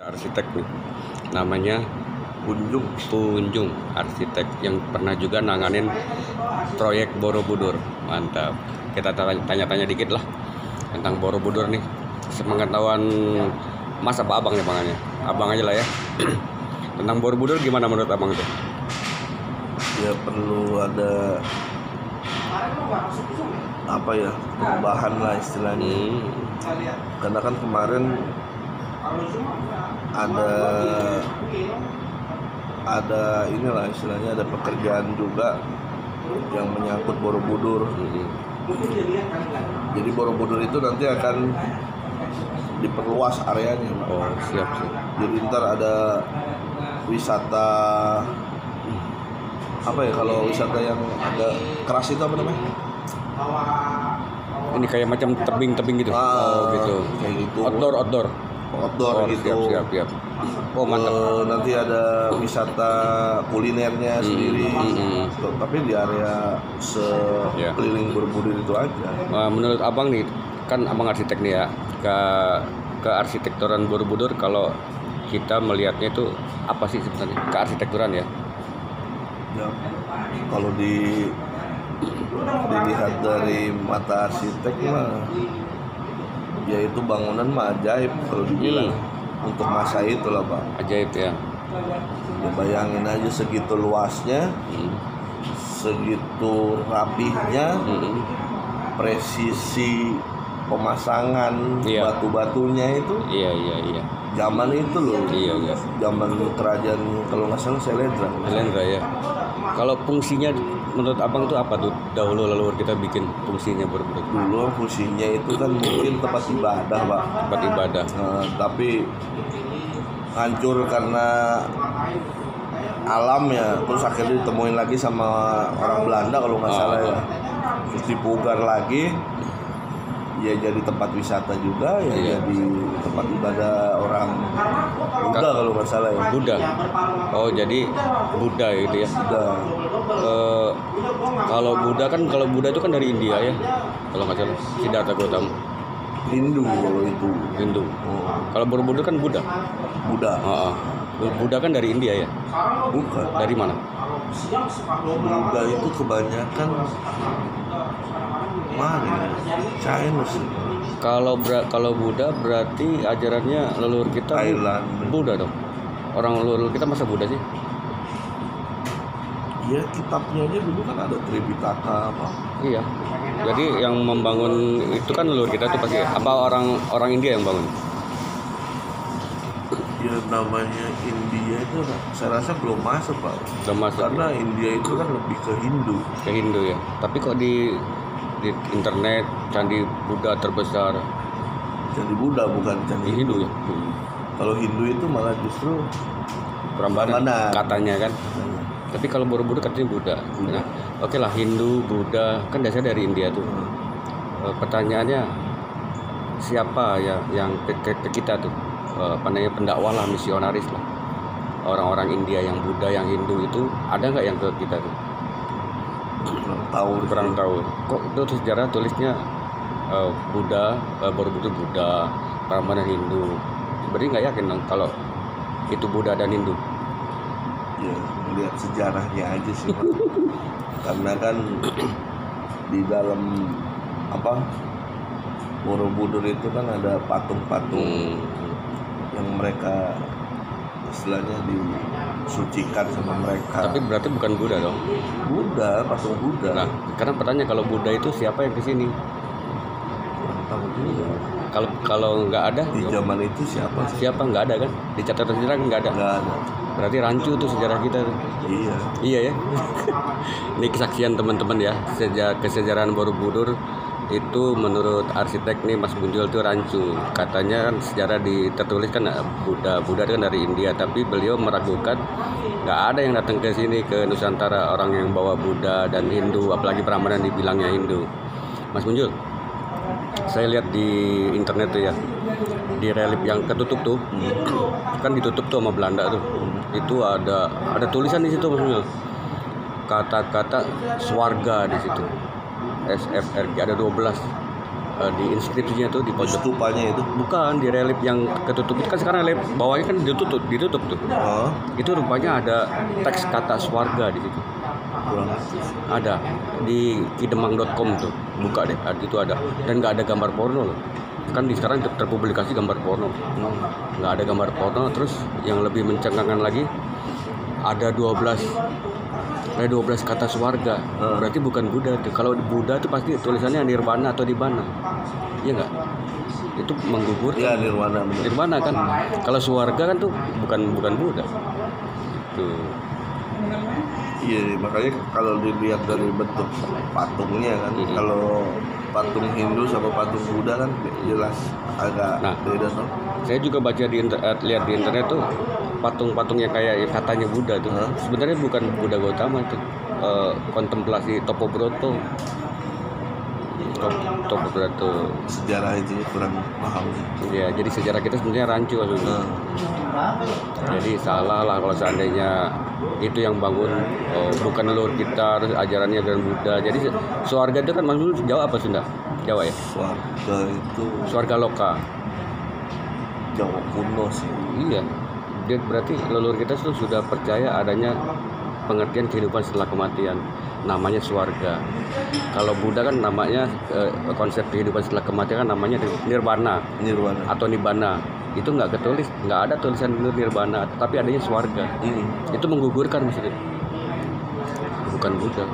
Arsitek nih, namanya Punjung Arsitek yang pernah juga nanganin proyek Borobudur. Mantap. Kita tanya-tanya dikit lah tentang Borobudur nih. Sepengetahuan Mas apa abang nih pangannya? Abang aja lah ya. Tentang Borobudur gimana menurut abang itu? Ya perlu ada perubahan lah istilahnya. Karena kan kemarin ada inilah istilahnya, ada pekerjaan juga yang menyangkut Borobudur. Jadi Borobudur itu nanti akan diperluas areanya, Pak. Oh, siap. Jadi ntar ada wisata kalau wisata yang agak keras itu apa namanya? Ini kayak macam tebing-tebing gitu. Gitu. Kayak gitu. Outdoor gitu. Siap. Oh, mantap. Nanti ada wisata kulinernya sendiri. Tapi di area sekeliling Borobudur itu aja. Menurut abang nih, kan abang arsitek nih ya, ke arsitekturan Borobudur, kalau kita melihatnya itu apa sih sebenarnya ke arsitekturan ya? Ya, kalau dilihat dari mata arsitek mah, yaitu bangunan mah ajaib kalau dibilang. Untuk masa itu lah, Pak. Ajaib ya. Ya bayangin aja segitu luasnya, segitu rapihnya, presisi pemasangan batu-batunya itu. Iya. Zaman itu loh. Iya. Zaman kerajaan kalau nggak salah Syailendra ya. Kalau fungsinya menurut abang itu apa tuh dahulu leluhur kita bikin fungsinya Borobudur? Dulu fungsinya itu kan mungkin tempat ibadah, Pak. Tempat ibadah. Tapi hancur karena alam ya. Terus akhirnya ditemuin lagi sama orang Belanda kalau nggak salah ya. Terus dipugar lagi. Ya jadi tempat wisata juga, jadi tempat ibadah orang Buddha kalau nggak salah ya. Buddha. Oh, jadi Buddha itu ya. Buddha. Kalau Buddha itu kan dari India ya. Kalau nggak salah, Siddhartha Gautama. Hindu kalau itu. Hindu. Kalau Borobudur kan Buddha. Buddha kan dari India ya? Bukan. Dari mana? Buddha itu kebanyakan China sih. Kalau Buddha berarti ajarannya leluhur kita Thailand. Buddha dong. Orang leluhur kita masa Buddha sih? Ya kitabnya aja dulu kan ada Tripitaka apa. Iya. Jadi yang membangun itu kan leluhur kita tuh pasti apa orang India yang bangun? Ya namanya India itu saya rasa belum masuk, Pak. Karena India itu kan lebih ke Hindu. Ke Hindu ya. Tapi kok di internet candi Buddha terbesar. Candi Buddha bukan candi Hindu ya. Kalau Hindu itu malah justru Prambanan katanya kan. Tapi kalau Borobudur katanya Buddha. Nah, oke lah, Hindu, Buddha kan dasarnya dari India tuh. Pertanyaannya siapa ya yang ke kita tuh? Pendakwah lah, misionaris lah. Orang-orang India yang Buddha, yang Hindu itu ada nggak yang ke kita tuh? Kurang tahu. Kok itu sejarah tulisnya Buddha, Borobudur Buddha, Prambanan Hindu. Berarti nggak yakin dong kalau itu Buddha dan Hindu? Ya, lihat sejarahnya aja sih, Pak. Karena kan di dalam Borobudur itu kan ada patung-patung yang mereka istilahnya disucikan sama mereka. Tapi berarti bukan Buddha dong? Buddha, patung Buddha. Nah, karena pertanyaan kalau Buddha itu siapa yang kesini? Tahu juga. Kalau nggak ada di zaman itu siapa? Siapa nggak ada kan? Di catatan sejarah nggak ada. Nggak ada. Berarti rancu tuh sejarah kita tuh. Iya ya. Ini kesaksian teman-teman ya, kesejarahan Borobudur itu menurut arsitek nih Mas Bunjul tuh rancu. Katanya kan sejarah tertulis kan Buddha kan dari India, tapi beliau meragukan nggak ada yang datang ke sini ke Nusantara orang yang bawa Buddha dan Hindu, apalagi Prambanan dibilangnya Hindu. Mas Bunjul, saya lihat di internet tuh ya, di relief yang ketutup tuh, kan ditutup tuh sama Belanda tuh. Itu ada tulisan di situ Mas Bunjul. Kata-kata swarga di situ. SFRG ada 12 di inskripsinya tuh di pojok. Stupanya itu. Bukan di relief yang ketutup itu kan, sekarang relief bawahnya kan ditutup tuh. Oh, Itu rupanya ada teks kata swarga di situ. kurang. Ada di kidemang.com tuh, buka deh, itu ada, dan nggak ada gambar porno loh. Kan di sekarang terpublikasi gambar porno, nggak ada gambar porno. Terus yang lebih mencengangkan lagi, ada 12 kata swarga. Berarti bukan Buddha tuh. Kalau Buddha tuh pasti tulisannya nirvana atau nibbana, iya nggak? Itu menggugurkan. Ya, nirwana bener. Nirvana kan. Kalau swarga kan tuh bukan Buddha tuh. Iya, makanya kalau dilihat dari bentuk patungnya kan, kalau patung Hindu sama patung Buddha kan jelas agak beda tuh. Saya juga baca lihat di internet tuh patung-patung yang kayak katanya Buddha tuh. Sebenarnya bukan Buddha Gautama itu, kontemplasi Topobroto. Topobroto. Sejarah itu kurang paham. Ya, jadi sejarah kita sebenarnya rancu maksudnya. Jadi salah lah kalau seandainya itu yang bangun bukan leluhur kita, terus ajarannya dan Buddha. Jadi swarga itu kan maksudnya Jawa apa Sunda? Jawa ya? Swarga itu Swarga loka. Jawa kuno sih. Iya. Dia berarti leluhur kita tuh sudah percaya adanya pengertian kehidupan setelah kematian. Namanya swarga. Kalau Buddha kan namanya konsep kehidupan setelah kematian kan namanya nirvana atau nibbana. Itu nggak ketulis, nggak ada tulisan nirvana, tapi adanya swarga. Itu menggugurkan maksudnya. Bukan Buddha.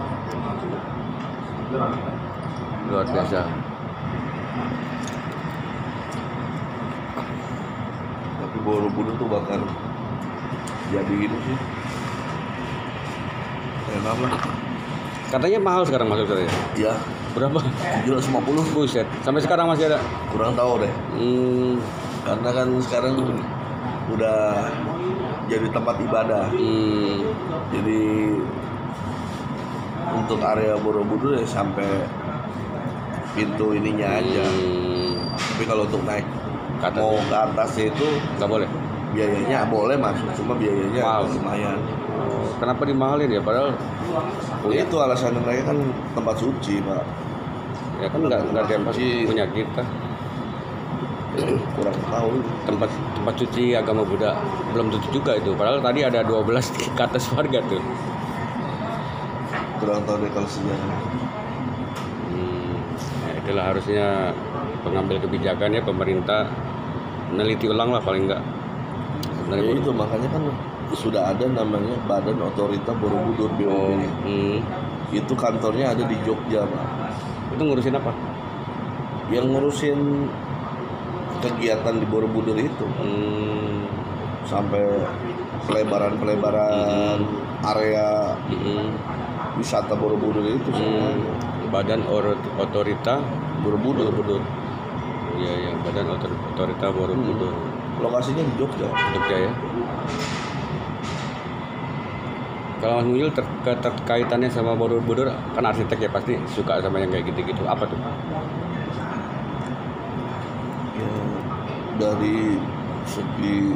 Luar biasa. Tapi Borobudur tuh bakal jadi ini sih. Enak lah. Katanya mahal sekarang masuk saya. Iya. Berapa? 750. Buset. Sampai sekarang masih ada. Kurang tahu deh. Karena kan sekarang udah jadi tempat ibadah. Jadi untuk area Borobudur ya sampai pintu ininya aja. Tapi kalau untuk naik mau ke atasnya itu nggak boleh. Biayanya boleh masuk, cuma biayanya lumayan. Kenapa dimahalin ya? Padahal itu alasan mereka kan tempat suci, Pak. Ya kan nggak tiap punya kita. Kurang tahu. Tempat suci agama Buddha belum tentu juga itu. Padahal tadi ada 12 kata swarga tuh. Kurang tahu deh kalau sejarah. Ya itulah harusnya pengambil kebijakan ya, pemerintah meneliti ulang lah paling enggak. Ya itu makanya kan sudah ada namanya Badan Otorita Borobudur BOB. Itu kantornya ada di Jogja, Pak. Itu ngurusin apa? Yang ngurusin kegiatan di Borobudur itu. Sampai pelebaran area wisata Borobudur itu semuanya. Badan Otorita Borobudur. Iya, Badan Otorita Borobudur. Lokasinya di Jogja. Ya. Kalau Mas Mujul terkaitannya sama Borobudur, kan arsitek ya pasti suka sama yang kayak gitu-gitu. Apa tuh? Ya, dari segi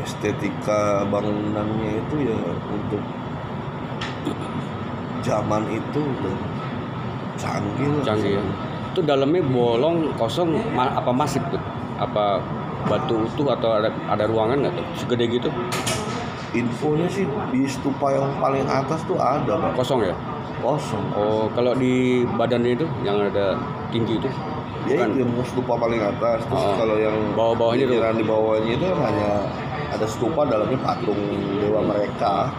estetika bangunannya itu ya untuk zaman itu udah canggih ya. Itu dalamnya bolong, kosong, apa masif tuh? Apa batu utuh atau ada ruangan nggak tuh? Segede gitu? Infonya sih di stupa yang paling atas tuh ada, Pak. Kosong ya? Kosong. Oh, kalau di badannya itu yang ada tinggi itu? Ya itu yang stupa paling atas. Terus kalau yang bawah-bawahnya itu? Di bawahnya itu hanya ada stupa, dalamnya patung dewa mereka.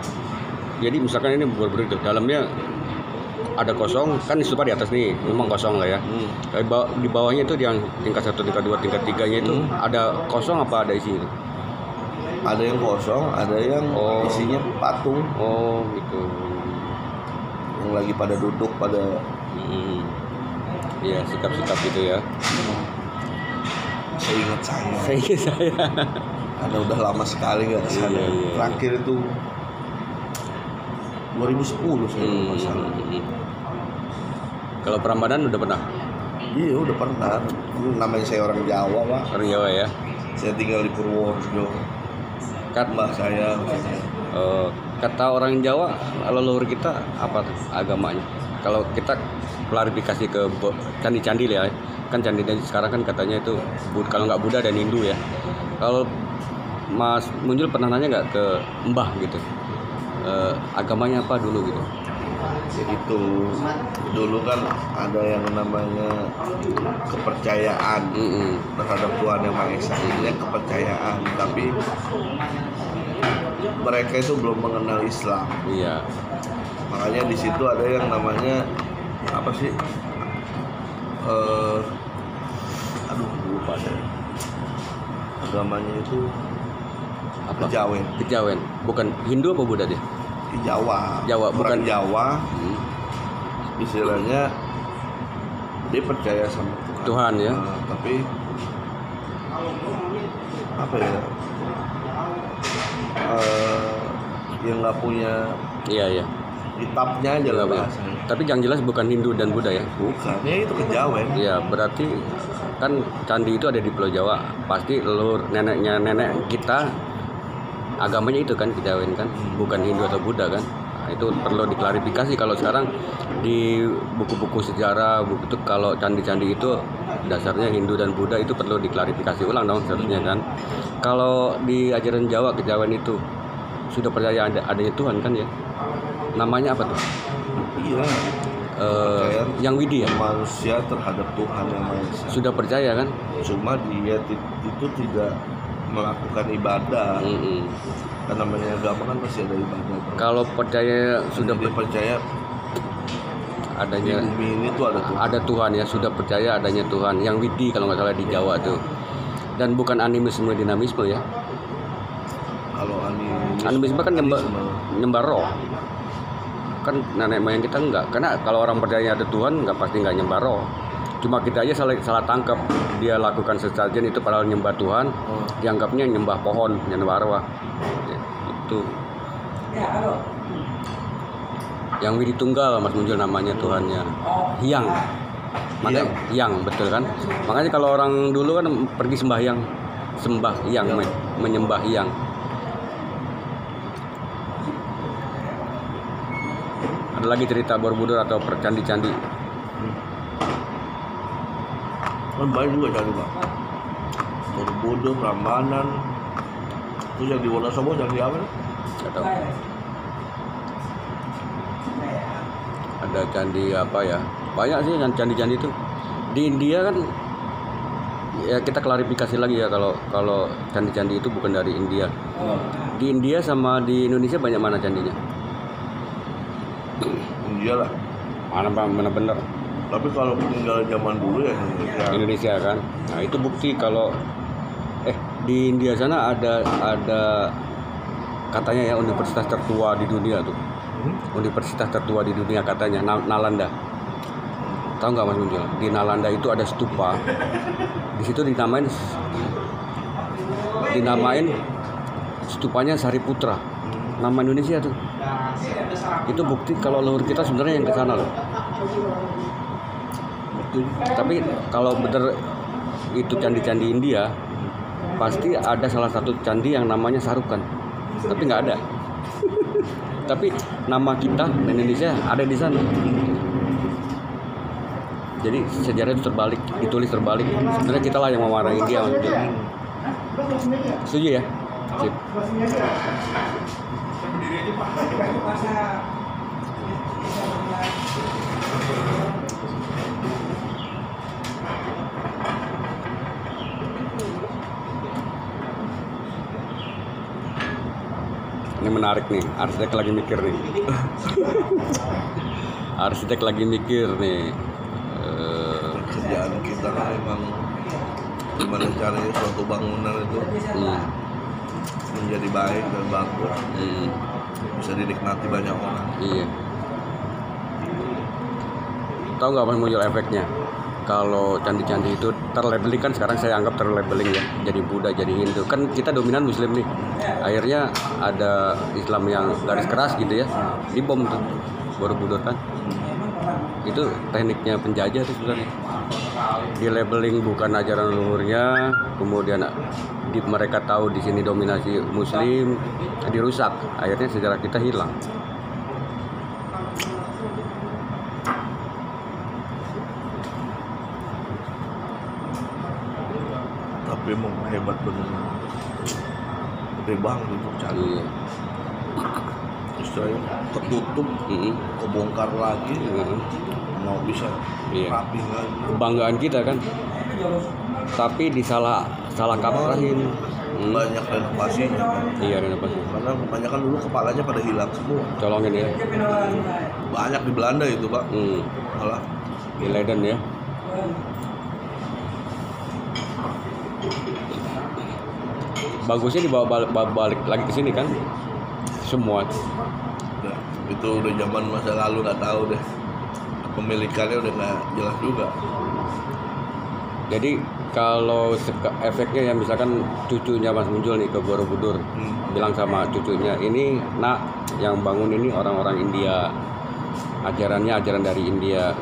Jadi misalkan ini Borobudur itu, dalamnya ada kosong, kan stupa di atas nih, memang kosong lah ya. Di bawahnya itu yang tingkat 1, tingkat 2, tingkat 3-nya itu ada kosong apa ada isi itu? Ada yang kosong, ada yang isinya patung. Oh gitu. Yang lagi pada duduk pada. Iya, sikap-sikap gitu ya. Seingat saya. Ada udah lama sekali nggak kesana. Iya. Terakhir itu 2010 saya masalah. Kalau Prambanan udah pernah? Iya udah pernah. Namanya saya orang Jawa, Pak. Orang Jawa ya. Saya tinggal di Purworejo. Mbak saya. Kata orang Jawa, leluhur kita apa tuh agamanya? Kalau kita klarifikasi ke candi-candi ya. Kan candi sekarang kan katanya itu kalau nggak Buddha dan Hindu ya. Kalau Mas Munjul pernah nanya nggak ke Mbah gitu, agamanya apa dulu gitu? Itu dulu kan ada yang namanya kepercayaan terhadap Tuhan Yang Maha Esa, ini kepercayaan, tapi mereka itu belum mengenal Islam. Iya. Makanya di situ ada yang namanya apa sih? Aduh lupa deh. Agamanya itu Apa? Kejawen. Kejawen. Bukan Hindu apa Buddha dia? Di Jawa. Jawa, bukan Jawa. Istilahnya dia percaya sama Tuhan ya. Tapi apa ya? Yang nggak punya Iya. kitabnya aja lah bahasanya. Tapi yang jelas bukan Hindu dan Buddha ya. Bukan, ya itu Kejawen. Iya, berarti kan candi itu ada di Pulau Jawa. Pasti leluhur nenek kita agamanya itu kan Kejawen kan, bukan Hindu atau Buddha kan. Nah, itu perlu diklarifikasi. Kalau sekarang di buku-buku sejarah buku itu kalau candi-candi itu dasarnya Hindu dan Buddha, itu perlu diklarifikasi ulang dong seharusnya kan. Kalau di ajaran Jawa Kejawen itu sudah percaya adanya Tuhan kan ya. Namanya apa tuh? Iya. Yang Widi ya. Manusia terhadap Tuhan Yang Maha Esa. Sudah percaya kan? Cuma dia itu tidak melakukan ibadah. Kan namanya agama kan pasti ada ibadah. Kalau percaya sudah dia percaya adanya di bumi ini tuh ada Tuhan ya, sudah percaya adanya Tuhan. Yang Widi kalau nggak salah di Jawa tuh. Dan bukan animisme dinamisme ya. Kalau animisme kan nyembah roh. Kan nenek moyang kita enggak, karena kalau orang percaya ada Tuhan nggak pasti nggak nyembah roh. Cuma kita aja salah tangkap, dia lakukan sesajen itu padahal nyembah Tuhan, dianggapnya nyembah pohon, nyembah arwah. Itu yang Widi Tunggal Mas Munjul namanya Tuhannya, Hyang. Makanya Hyang betul kan? Makanya kalau orang dulu kan pergi sembah Hyang, menyembah Hyang. Ada lagi cerita Borobudur atau candi-candi? Kan banyak juga candi Pak. Borobudur, Prambanan, terus yang di Wonosobo candi apa nih? Nggak tahu. Ada candi apa ya? Banyak sih candi-candi itu. Di India kan ya kita klarifikasi lagi ya kalau candi-candi itu bukan dari India. Di India sama di Indonesia banyak mana candinya? India lah. Mana bener. Tapi kalau peninggalan zaman dulu ya Indonesia kan. Nah itu bukti kalau di India sana ada katanya ya universitas tertua di dunia tuh. Universitas tertua di dunia katanya Nalanda. Tahu nggak Mas Munjul? Di Nalanda itu ada stupa. Di situ dinamain stupanya Sariputra. Nama Indonesia tuh. Itu bukti kalau leluhur kita sebenarnya yang ke sana loh. Tapi kalau bener itu candi-candi India, pasti ada salah satu candi yang namanya Sarukan. Tapi nggak ada. Tapi nama kita Indonesia ada di sana. Jadi sejarah itu terbalik, ditulis terbalik. Sebenarnya kita lah yang memarahi India. Setuju ya? Sip. Ini menarik nih, arsitek lagi mikir nih. Arsitek lagi mikir nih. Kerjaan kita kan memang gimana caranya suatu bangunan itu menjadi baik dan bagus, bisa dinikmati banyak orang. Iya. Tahu nggak Mas Munjul efeknya? Kalau candi-candi itu terlabeling kan sekarang saya anggap terlabeling ya, jadi Buddha, jadi Hindu. Kan kita dominan Muslim nih. Akhirnya ada Islam yang garis keras gitu ya, dibom tuh Borobudur kan. Itu tekniknya penjajah tuh sebenarnya. Di labeling bukan ajaran leluhurnya, kemudian mereka tahu di sini dominasi Muslim, dirusak. Akhirnya sejarah kita hilang. Tapi emang hebat bener. Gede banget itu cari. Iya. Istilahnya ketutup, kebongkar lagi, mau bisa Iya. rapi lagi. Kebanggaan kita kan. Tapi disalah kaprahin. Banyak renovasinya kan. Iya, renovasi. Karena kebanyakan dulu kepalanya pada hilang semua. Colongin ya. Banyak di Belanda itu Pak. Malah Di Leiden ya. Bagusnya dibawa balik lagi ke sini kan. Semua. udah, itu udah zaman masa lalu, nggak tahu deh. Pemilikannya udah nggak jelas juga. Jadi kalau efeknya ya misalkan cucunya Mas Munjul nih ke Borobudur, bilang sama cucunya, ini nak yang bangun ini orang-orang India, ajarannya ajaran dari India.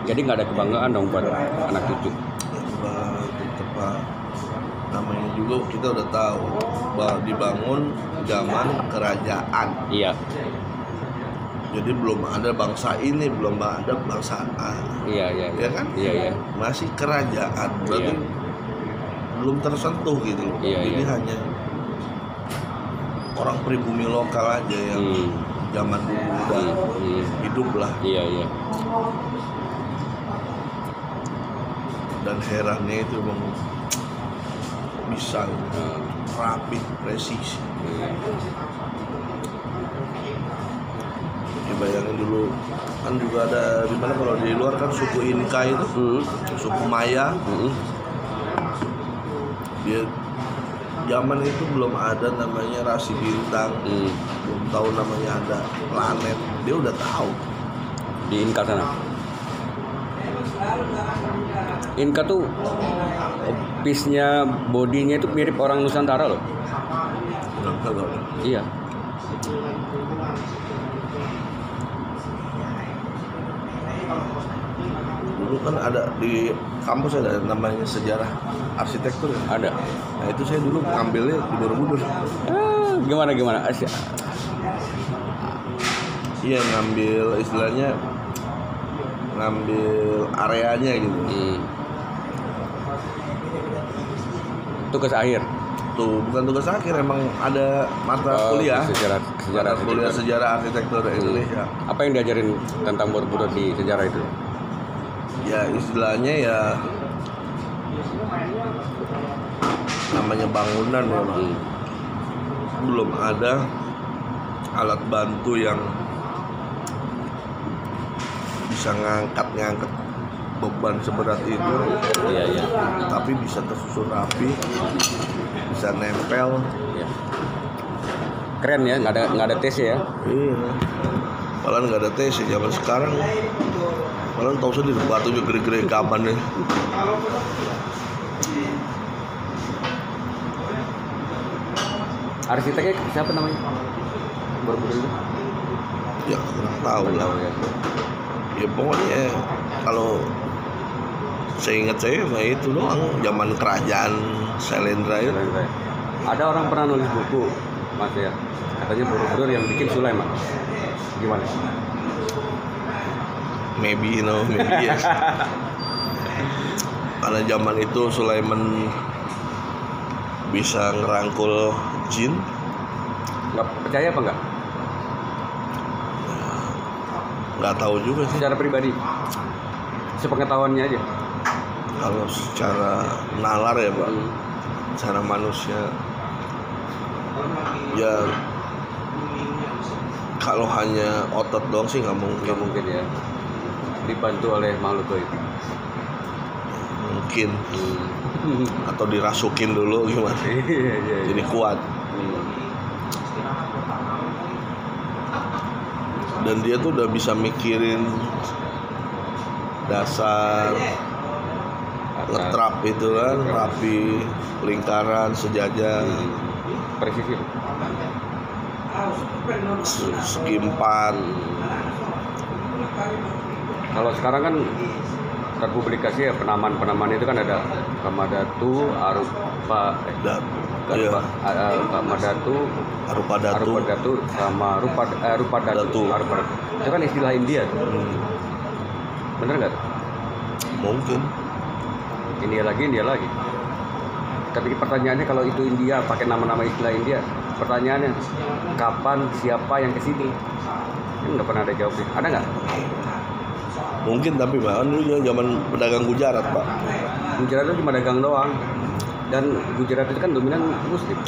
Jadi nggak ada kebanggaan dong buat anak cucu. Tepat. Namanya juga kita udah tahu bahwa dibangun zaman kerajaan. Iya. Jadi belum ada bangsa ini, belum ada bangsa A. Iya. Ya kan? Iya. Masih kerajaan, berarti Iya. belum tersentuh gitu loh. Iya, Jadi iya. hanya orang pribumi lokal aja yang zaman dulu udah hidup lah. Iya. Dan herannya itu emang bisa rapi, presisi. Ya bayangin dulu kan juga ada di mana kalau di luar kan suku Inka itu, suku Maya. Dia zaman itu belum ada namanya rasi bintang, belum tahu namanya ada planet. Dia udah tahu. Di Inka sana. Inka tuh piece-nya, bodinya itu mirip orang Nusantara loh. Udah tahu. Iya. Dulu kan ada di kampus ada namanya sejarah arsitektur. Ada. Nah itu saya dulu ngambilnya di Borobudur. Gimana? Iya ngambil istilahnya ngambil areanya gitu. Tugas akhir. Tuh bukan tugas akhir, emang ada mata kuliah sejarah kuliah sejarah arsitektur Indonesia. Apa yang diajarin tentang Borobudur di sejarah itu? Ya istilahnya ya namanya bangunan ya Bang. Belum ada alat bantu yang bisa ngangkat beban seberat itu. Iya. Tapi bisa tersusun rapi, bisa nempel. Iya. Keren ya, nggak ada tes ya. Iya. Malah nggak ada tes zaman sekarang. Malah tahu sendiri batunya gede-gede gaban nih. Arsiteknya siapa namanya? Borobudur itu? Ya kurang tahu lah. Ya. Ya pokoknya kalau saya ingat saya mah itu doang zaman kerajaan Syailendra itu. Ada orang pernah nulis buku, Mas ya. Katanya Borobudur yang bikin Sulaiman. Gimana? Maybe yes. Karena zaman itu Sulaiman bisa ngerangkul jin. Nggak percaya apa nggak? Nggak tahu juga sih. Secara pribadi, sepengetahuannya aja. Kalau secara nalar ya Pak, secara manusia, ya kalau hanya otot doang sih nggak mungkin ya. Dibantu oleh makhluk gaib. Mungkin. Atau dirasukin dulu gimana? Iya. Jadi kuat. Dan dia tuh udah bisa mikirin dasar ngetrap itu kan, rapi, lingkaran, sejajar, presisi, segi empat. Kalau sekarang kan terpublikasi ya penamaan itu kan ada Kamadatu, Kamadatu, Arupadatu sama Rupadatu. Itu kan istilah India tuh. Bener nggak? Mungkin. India lagi. Tapi pertanyaannya kalau itu India pakai nama-nama istilah India, pertanyaannya kapan siapa yang kesini? Kan nggak pernah ada jawabnya. Ada nggak? Mungkin, tapi Pak kan dulu zaman pedagang Gujarat Pak. Gujarat itu cuma dagang doang. Dan Gujarat itu kan dominan Muslim.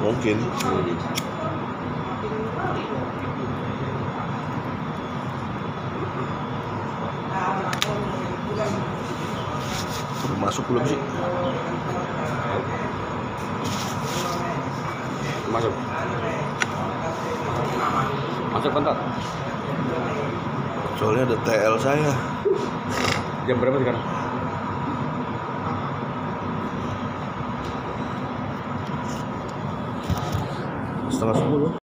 Mungkin. Masuk belum sih? Masuk. Masuk bentar. Soalnya ada TL saya. Jam berapa sekarang? Setengah 10.